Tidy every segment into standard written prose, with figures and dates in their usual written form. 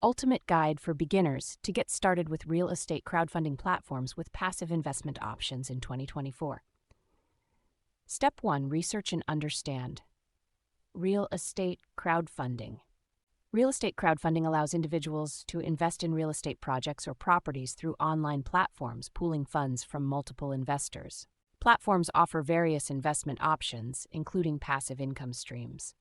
ultimate guide for beginners to get started with real estate crowdfunding platforms with passive investment options in 2024. Step 1. Research and understand. Real estate crowdfunding. Real estate crowdfunding allows individuals to invest in real estate projects or properties through online platforms, pooling funds from multiple investors. Platforms offer various investment options, including passive income streams.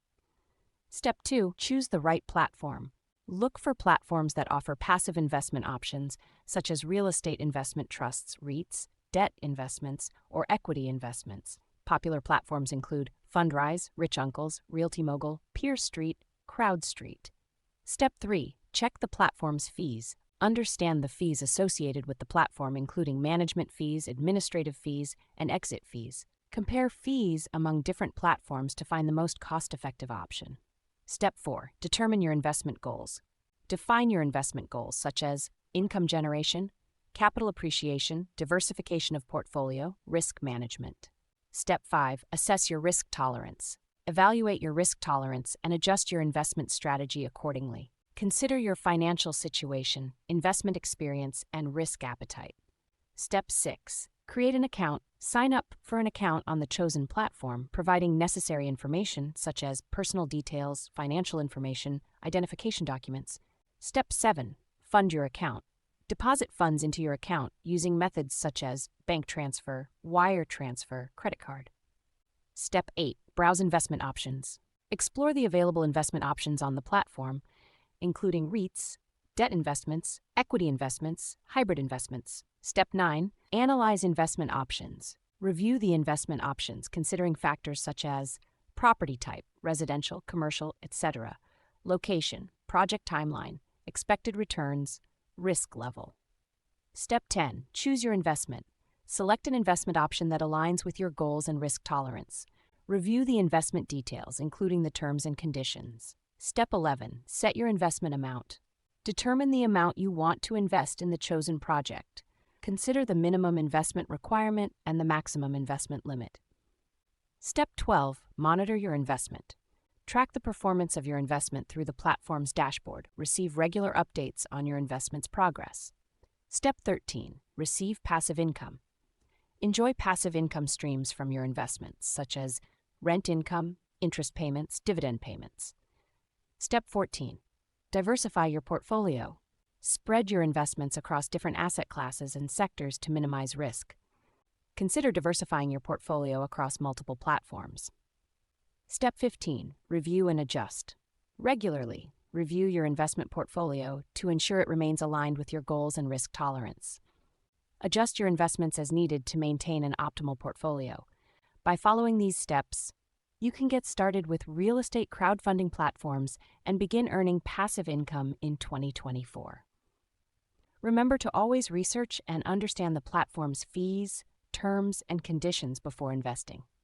Step 2. Choose the right platform. Look for platforms that offer passive investment options, such as real estate investment trusts, REITs, debt investments, or equity investments. Popular platforms include Fundrise, Rich Uncles, Realty Mogul, Peer Street, CrowdStreet. Step 3. Check the platform's fees. Understand the fees associated with the platform, including management fees, administrative fees, and exit fees. Compare fees among different platforms to find the most cost-effective option. Step 4. Determine your investment goals. Define your investment goals, such as income generation, capital appreciation, diversification of portfolio, risk management. Step 5. Assess your risk tolerance. Evaluate your risk tolerance and adjust your investment strategy accordingly. Consider your financial situation, investment experience, and risk appetite. Step 6. Create an account. Sign up for an account on the chosen platform, providing necessary information such as personal details, financial information, identification documents. Step 7. Fund your account. Deposit funds into your account using methods such as bank transfer, wire transfer, credit card. Step 8. Browse investment options. Explore the available investment options on the platform, including REITs, debt investments, equity investments, hybrid investments. Step 9. Analyze investment options. Review the investment options, considering factors such as property type, residential, commercial, etc., location, project timeline, expected returns, risk level. Step 10. Choose your investment. Select an investment option that aligns with your goals and risk tolerance. Review the investment details, including the terms and conditions. Step 11. Set your investment amount. Determine the amount you want to invest in the chosen project. Consider the minimum investment requirement and the maximum investment limit. Step 12. Monitor your investment. Track the performance of your investment through the platform's dashboard. Receive regular updates on your investment's progress. Step 13. Receive passive income. Enjoy passive income streams from your investments, such as rent income, interest payments, dividend payments. Step 14. Diversify your portfolio. Spread your investments across different asset classes and sectors to minimize risk. Consider diversifying your portfolio across multiple platforms. Step 15. Review and adjust. Regularly, review your investment portfolio to ensure it remains aligned with your goals and risk tolerance. Adjust your investments as needed to maintain an optimal portfolio. By following these steps, you can get started with real estate crowdfunding platforms and begin earning passive income in 2024. Remember to always research and understand the platform's fees, terms, and conditions before investing.